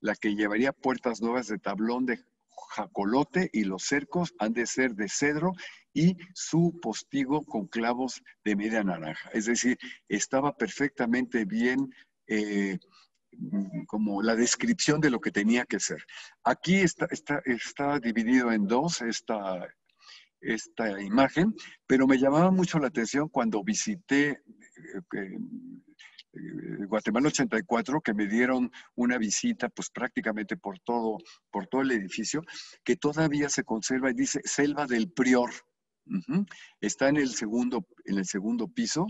Speaker 1: la que llevaría puertas nuevas de tablón de jacolote, y los cercos han de ser de cedro, y su postigo con clavos de media naranja. Es decir, estaba perfectamente bien como la descripción de lo que tenía que ser. Aquí está dividido en dos esta imagen, pero me llamaba mucho la atención cuando visité Guatemala 84, que me dieron una visita pues prácticamente por todo el edificio, que todavía se conserva y dice Selva del Prior, Ujú. Está en el segundo piso.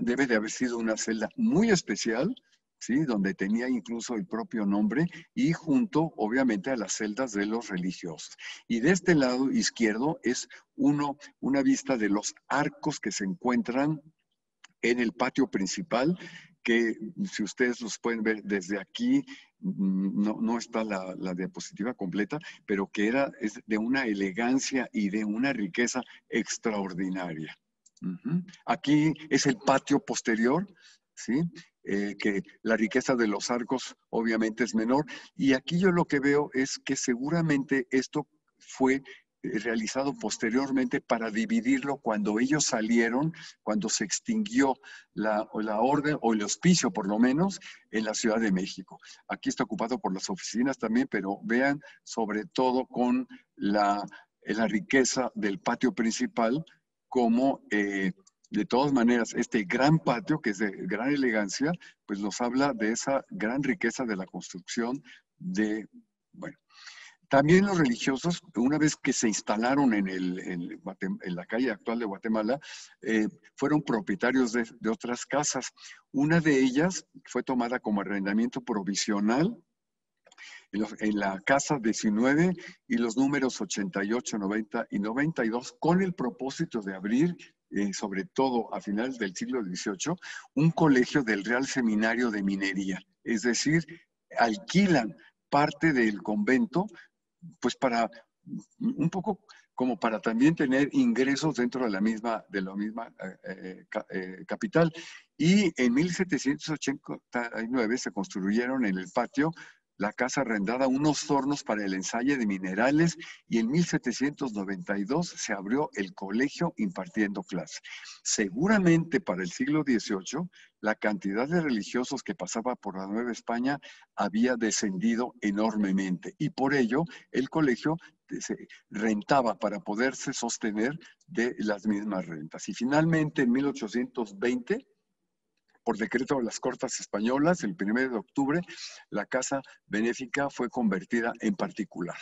Speaker 1: Debe de haber sido una celda muy especial, ¿sí? Donde tenía incluso el propio nombre y junto, obviamente, a las celdas de los religiosos. Y de este lado izquierdo es una vista de los arcos que se encuentran en el patio principal, que si ustedes los pueden ver desde aquí, no está la diapositiva completa, pero que es de una elegancia y de una riqueza extraordinaria. Aquí es el patio posterior, ¿sí? Que la riqueza de los arcos obviamente es menor. Y aquí yo lo que veo es que seguramente esto fue realizado posteriormente para dividirlo cuando ellos salieron, cuando se extinguió la orden o el hospicio por lo menos en la Ciudad de México. Aquí está ocupado por las oficinas también, pero vean sobre todo con la riqueza del patio principal, como de todas maneras este gran patio que es de gran elegancia, pues nos habla de esa gran riqueza de la construcción bueno. También los religiosos, una vez que se instalaron en la calle actual de Guatemala, fueron propietarios de otras casas. Una de ellas fue tomada como arrendamiento provisional en la casa 19 y los números 88, 90 y 92, con el propósito de abrir, sobre todo a finales del siglo XVIII, un colegio del Real Seminario de Minería. Es decir, alquilan parte del convento pues para un poco como para también tener ingresos dentro de la misma capital. Y en 1789 se construyeron en el patio la casa arrendada unos hornos para el ensayo de minerales y en 1792 se abrió el colegio impartiendo clases. Seguramente para el siglo XVIII la cantidad de religiosos que pasaba por la Nueva España había descendido enormemente y por ello el colegio se rentaba para poderse sostener de las mismas rentas. Y finalmente en 1820, por decreto de las Cortes Españolas, el 1 de octubre, la casa benéfica fue convertida en particular.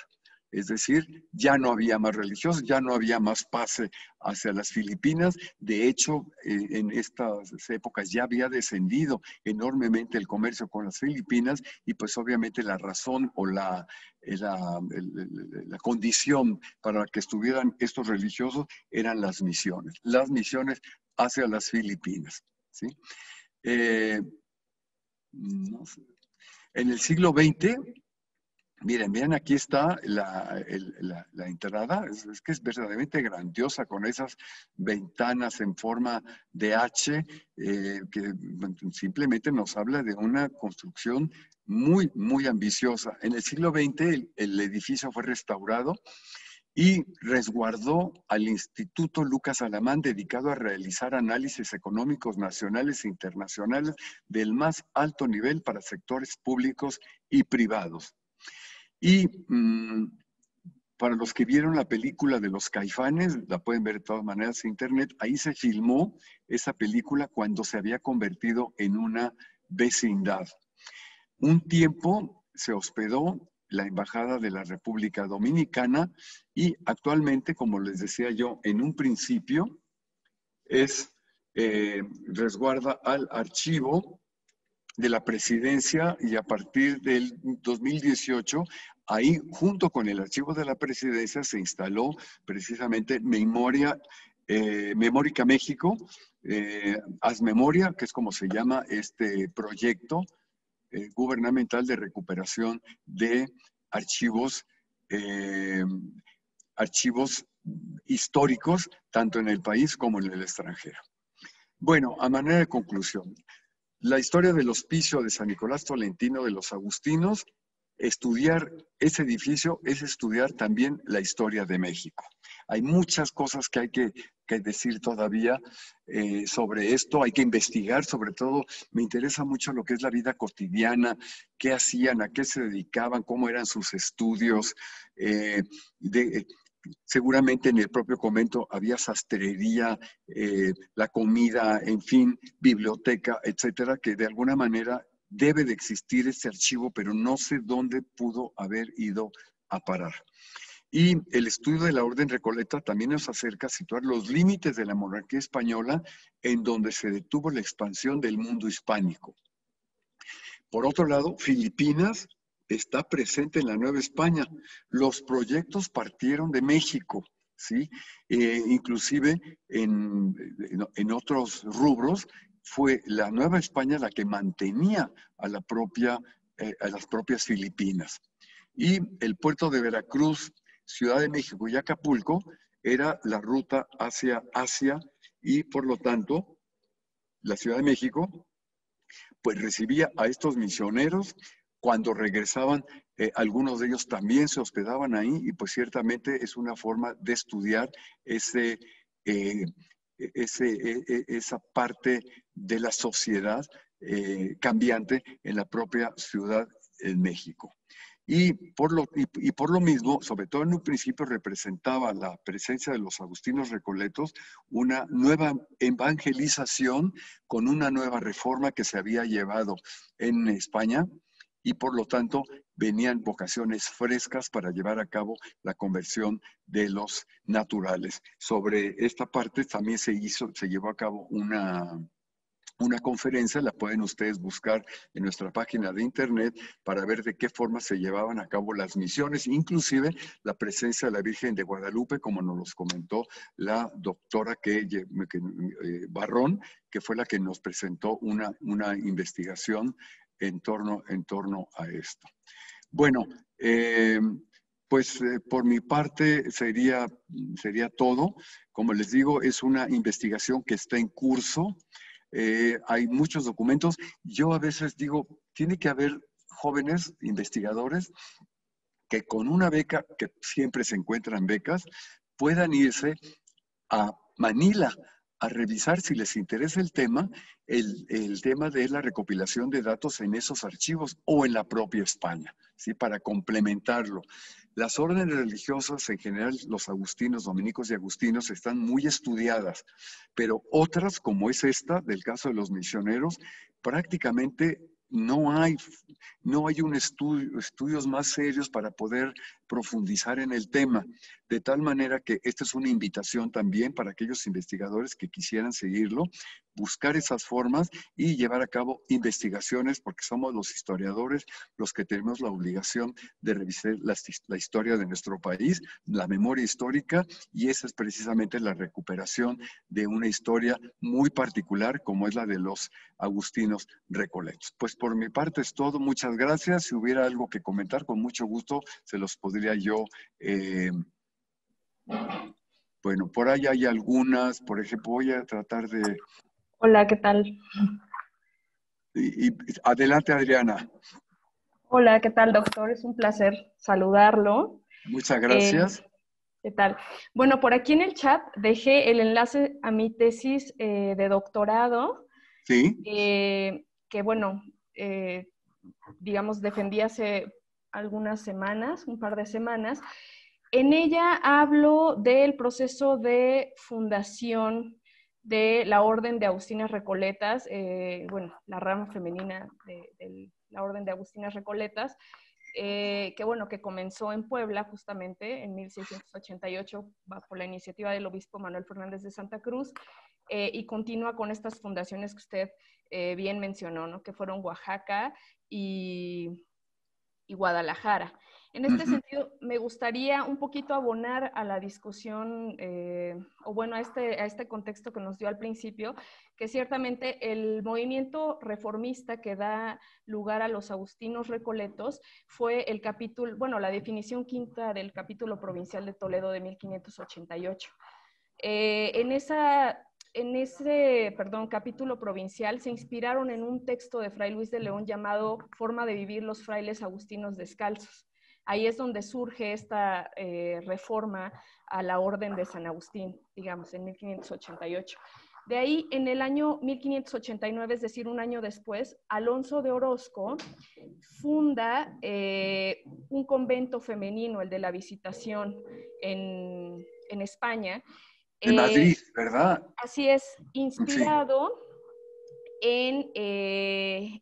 Speaker 1: Es decir, ya no había más religiosos, ya no había más pase hacia las Filipinas. De hecho, en estas épocas ya había descendido enormemente el comercio con las Filipinas y pues obviamente la razón o la condición para que estuvieran estos religiosos eran las misiones hacia las Filipinas, ¿sí? No sé. En el siglo XX, miren, aquí está la entrada, es que es verdaderamente grandiosa con esas ventanas en forma de H, que simplemente nos habla de una construcción muy, muy ambiciosa. En el siglo XX el edificio fue restaurado y resguardó al Instituto Lucas Alamán, dedicado a realizar análisis económicos nacionales e internacionales del más alto nivel para sectores públicos y privados. Y para los que vieron la película de los Caifanes, la pueden ver de todas maneras en internet, ahí se filmó esa película cuando se había convertido en una vecindad. Un tiempo se hospedó la Embajada de la República Dominicana y actualmente, como les decía yo en un principio, resguarda al archivo de la presidencia y a partir del 2018, ahí junto con el archivo de la presidencia se instaló precisamente Memórica México, Haz Memoria, que es como se llama este proyecto gubernamental de recuperación de archivos históricos, tanto en el país como en el extranjero. Bueno, a manera de conclusión, la historia del hospicio de San Nicolás Tolentino de los Agustinos, estudiar ese edificio es estudiar también la historia de México. Hay muchas cosas que hay que decir todavía sobre esto, hay que investigar, sobre todo me interesa mucho lo que es la vida cotidiana, qué hacían, a qué se dedicaban, cómo eran sus estudios, seguramente en el propio convento había sastrería, la comida, en fin, biblioteca, etcétera, que de alguna manera debe de existir ese archivo, pero no sé dónde pudo haber ido a parar. Y el estudio de la Orden Recoleta también nos acerca a situar los límites de la monarquía española en donde se detuvo la expansión del mundo hispánico. Por otro lado, Filipinas está presente en la Nueva España. Los proyectos partieron de México, ¿sí? Inclusive en otros rubros, fue la Nueva España la que mantenía a las propias Filipinas. Y el puerto de Veracruz, Ciudad de México y Acapulco era la ruta hacia Asia y por lo tanto la Ciudad de México pues recibía a estos misioneros. Cuando regresaban, algunos de ellos también se hospedaban ahí y pues ciertamente es una forma de estudiar esa parte de la sociedad cambiante en la propia Ciudad de México. Y por lo mismo, sobre todo en un principio, representaba la presencia de los agustinos recoletos una nueva evangelización con una nueva reforma que se había llevado en España y por lo tanto venían vocaciones frescas para llevar a cabo la conversión de los naturales. Sobre esta parte también se llevó a cabo una conferencia, la pueden ustedes buscar en nuestra página de internet para ver de qué forma se llevaban a cabo las misiones, inclusive la presencia de la Virgen de Guadalupe, como nos los comentó la doctora Barrón, que fue la que nos presentó una investigación en torno a esto. Bueno, por mi parte sería todo. Como les digo, es una investigación que está en curso. Hay muchos documentos. Yo a veces digo, tiene que haber jóvenes investigadores que con una beca, que siempre se encuentran becas, puedan irse a Manila a revisar si les interesa el tema de la recopilación de datos en esos archivos o en la propia España, ¿sí? Para complementarlo. Las órdenes religiosas, en general, los agustinos, dominicos y agustinos, están muy estudiadas, pero otras, como es esta, del caso de los misioneros, prácticamente no hay estudios más serios para poder profundizar en el tema, de tal manera que esta es una invitación también para aquellos investigadores que quisieran seguirlo, buscar esas formas y llevar a cabo investigaciones, porque somos los historiadores los que tenemos la obligación de revisar la historia de nuestro país, la memoria histórica, y esa es precisamente la recuperación de una historia muy particular como es la de los agustinos recoletos. Pues por mi parte es todo, muchas gracias. Si hubiera algo que comentar, con mucho gusto se los podría yo. Bueno, por ahí hay algunas, por ejemplo, voy a tratar de...
Speaker 5: Hola, ¿qué tal?
Speaker 1: Adelante, Adriana.
Speaker 5: Hola, ¿qué tal, doctor? Es un placer saludarlo.
Speaker 1: Muchas gracias.
Speaker 5: ¿Qué tal? Bueno, por aquí en el chat dejé el enlace a mi tesis de doctorado.
Speaker 1: Sí.
Speaker 5: Que bueno, digamos, defendí hace algunas semanas, un par de semanas. En ella hablo del proceso de fundación de la Orden de Agustinas Recoletas, bueno, la rama femenina de la Orden de Agustinas Recoletas, que bueno, que comenzó en Puebla justamente en 1688 bajo la iniciativa del obispo Manuel Fernández de Santa Cruz, y continúa con estas fundaciones que usted bien mencionó, ¿no? Que fueron Oaxaca y Guadalajara. En este sentido, me gustaría un poquito abonar a la discusión, o bueno, a este contexto que nos dio al principio, que ciertamente el movimiento reformista que da lugar a los agustinos recoletos fue el capítulo, bueno, la definición quinta del capítulo provincial de Toledo de 1588. En ese capítulo provincial se inspiraron en un texto de Fray Luis de León llamado Forma de vivir los frailes agustinos descalzos. Ahí es donde surge esta reforma a la Orden de San Agustín, digamos, en 1588. De ahí, en el año 1589, es decir, un año después, Alonso de Orozco funda un convento femenino, el de la Visitación, en España.
Speaker 1: En Madrid, ¿verdad?
Speaker 5: Así es, inspirado en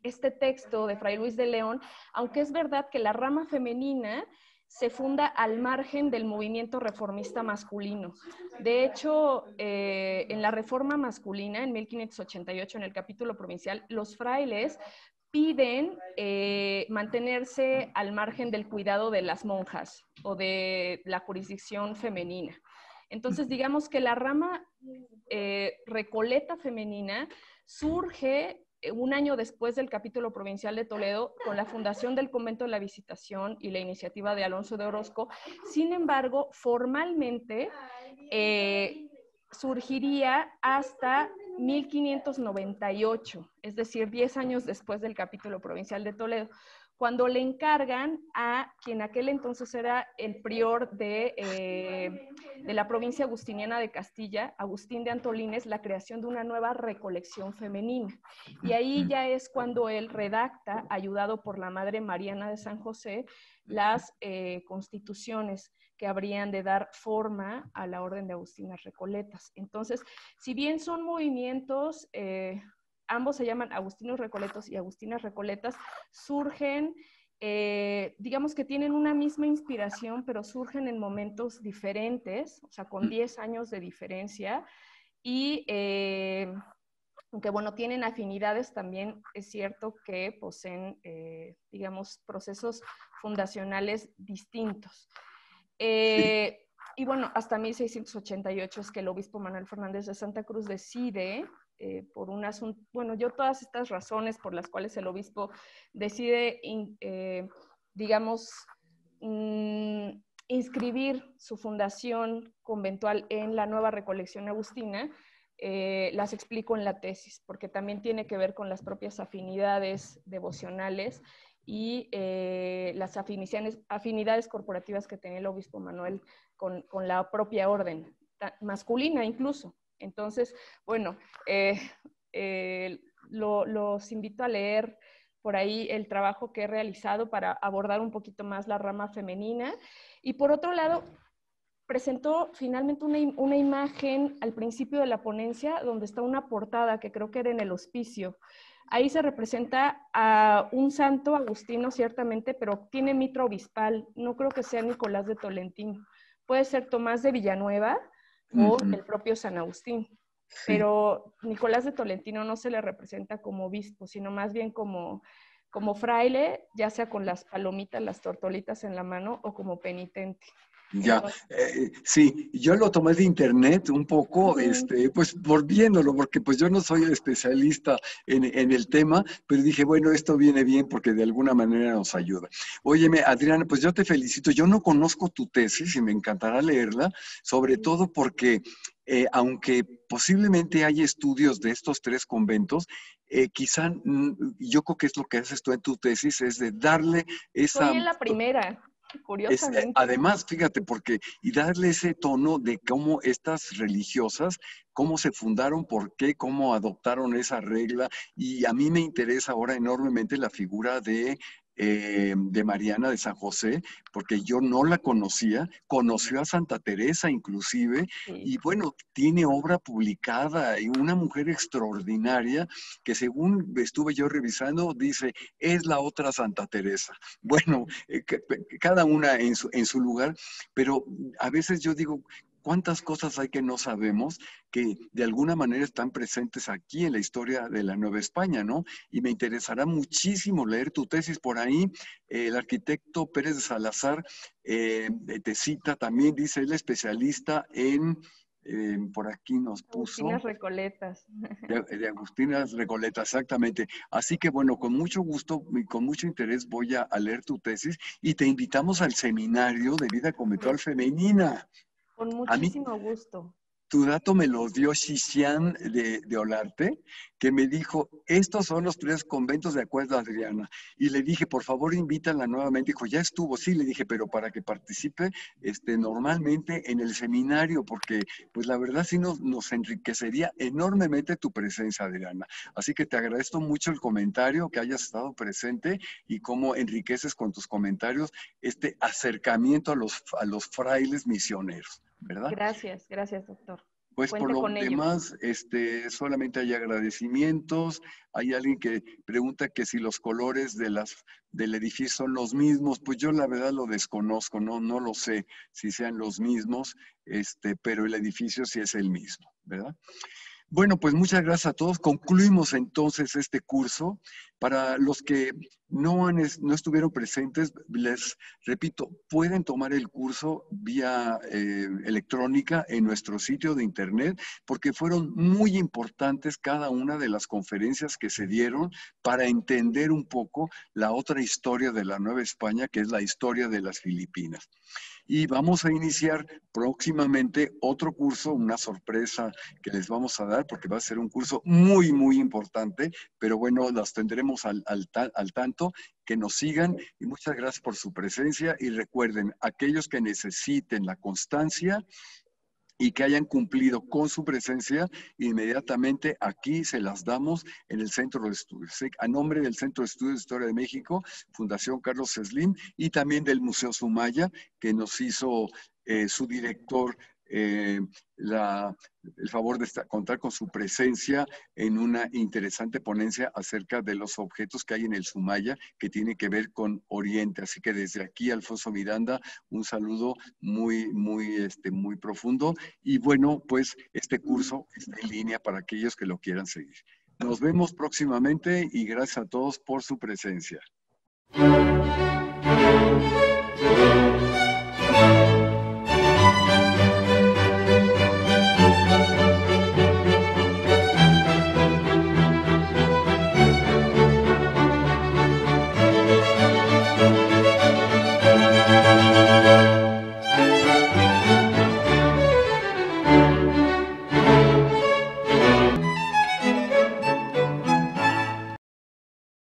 Speaker 5: este texto de Fray Luis de León, aunque es verdad que la rama femenina se funda al margen del movimiento reformista masculino. De hecho, en la reforma masculina, en 1588, en el capítulo provincial, los frailes piden mantenerse al margen del cuidado de las monjas o de la jurisdicción femenina. Entonces, digamos que la rama recoleta femenina surge un año después del capítulo provincial de Toledo, con la fundación del Convento de la Visitación y la iniciativa de Alonso de Orozco. Sin embargo, formalmente surgiría hasta 1598, es decir, 10 años después del capítulo provincial de Toledo, cuando le encargan a quien aquel entonces era el prior de la provincia agustiniana de Castilla, Agustín de Antolínez, la creación de una nueva recolección femenina. Y ahí ya es cuando él redacta, ayudado por la Madre Mariana de San José, las constituciones que habrían de dar forma a la Orden de Agustinas Recoletas. Entonces, si bien son movimientos, ambos se llaman Agustinos Recoletos y Agustinas Recoletas, surgen, digamos que tienen una misma inspiración, pero surgen en momentos diferentes, o sea, con 10 años de diferencia, y aunque bueno, tienen afinidades, también es cierto que poseen, digamos, procesos fundacionales distintos. Y bueno, hasta 1688 es que el obispo Manuel Fernández de Santa Cruz decide, por un asunto, bueno, yo todas estas razones por las cuales el obispo decide, digamos, inscribir su fundación conventual en la nueva recolección agustina, las explico en la tesis, porque también tiene que ver con las propias afinidades devocionales y las afinidades corporativas que tenía el obispo Manuel con la propia orden, masculina incluso. Entonces, bueno, los invito a leer por ahí el trabajo que he realizado para abordar un poquito más la rama femenina. Y por otro lado, presentó finalmente una imagen al principio de la ponencia donde está una portada que creo que era en el hospicio. Ahí se representa a un santo agustino, ciertamente, pero tiene mitra obispal. No creo que sea Nicolás de Tolentino. Puede ser Tomás de Villanueva o el propio San Agustín. Sí. Pero Nicolás de Tolentino no se le representa como obispo, sino más bien como fraile, ya sea con las palomitas, las tortolitas en la mano o como penitente.
Speaker 1: Ya, sí, yo lo tomé de internet un poco, pues por viéndolo, porque pues yo no soy especialista en el tema, pero dije, bueno, esto viene bien porque de alguna manera nos ayuda. Óyeme, Adriana, pues yo te felicito, yo no conozco tu tesis y me encantará leerla, sobre todo porque aunque posiblemente hay estudios de estos 3 conventos, quizá yo creo que es lo que haces tú en tu tesis, es de darle esa...
Speaker 5: Soy en la primera. Curiosamente.
Speaker 1: Además, fíjate, y darle ese tono de cómo estas religiosas, cómo se fundaron, por qué, cómo adoptaron esa regla, y a mí me interesa ahora enormemente la figura de Mariana de San José, porque yo no la conocía, conoció a Santa Teresa inclusive, sí. Y bueno, tiene obra publicada, y una mujer extraordinaria, que según estuve yo revisando, dice, es la otra Santa Teresa. Bueno, cada una en su lugar, pero a veces yo digo, ¿cuántas cosas hay que no sabemos que de alguna manera están presentes aquí en la historia de la Nueva España, ¿no? Y me interesará muchísimo leer tu tesis por ahí. El arquitecto Pérez de Salazar te cita también, dice, él es especialista en... por aquí nos puso...
Speaker 5: Agustinas Recoletas.
Speaker 1: De Agustinas Recoletas, exactamente. Así que bueno, con mucho gusto y con mucho interés voy a leer tu tesis y te invitamos al seminario de vida conventual femenina.
Speaker 5: Con muchísimo gusto.
Speaker 1: Tu dato me lo dio Xixian de Olarte, que me dijo, estos son los 3 conventos de acuerdo a Adriana. Y le dije, por favor, invítala nuevamente. Dijo, ya estuvo, sí, le dije, pero para que participe normalmente en el seminario, porque pues la verdad sí nos enriquecería enormemente tu presencia, Adriana. Así que te agradezco mucho el comentario, que hayas estado presente y cómo enriqueces con tus comentarios este acercamiento a los frailes misioneros, ¿verdad?
Speaker 5: Gracias, doctor.
Speaker 1: Pues por
Speaker 5: cuente
Speaker 1: lo
Speaker 5: con ello.
Speaker 1: demás, solamente hay agradecimientos. Hay alguien que pregunta que si los colores del edificio son los mismos. Pues yo la verdad lo desconozco, no lo sé si sean los mismos, pero el edificio sí es el mismo, ¿verdad? Bueno, pues muchas gracias a todos. Concluimos entonces este curso. Para los que no estuvieron presentes, les repito, pueden tomar el curso vía electrónica en nuestro sitio de internet, porque fueron muy importantes cada una de las conferencias que se dieron para entender un poco la otra historia de la Nueva España, que es la historia de las Filipinas. Y vamos a iniciar próximamente otro curso, una sorpresa que les vamos a dar, porque va a ser un curso muy, muy importante, pero bueno, las tendremos al tanto. Que nos sigan y muchas gracias por su presencia. Y recuerden, aquellos que necesiten la constancia y que hayan cumplido con su presencia, inmediatamente aquí se las damos en el Centro de Estudios. A nombre del Centro de Estudios de Historia de México, Fundación Carlos Slim, y también del Museo Sumaya, que nos hizo su director el favor de contar con su presencia en una interesante ponencia acerca de los objetos que hay en el Sumaya que tiene que ver con Oriente. Así que desde aquí, Alfonso Miranda, un saludo muy, muy, muy profundo. Y bueno, pues este curso está en línea para aquellos que lo quieran seguir. Nos vemos próximamente y gracias a todos por su presencia.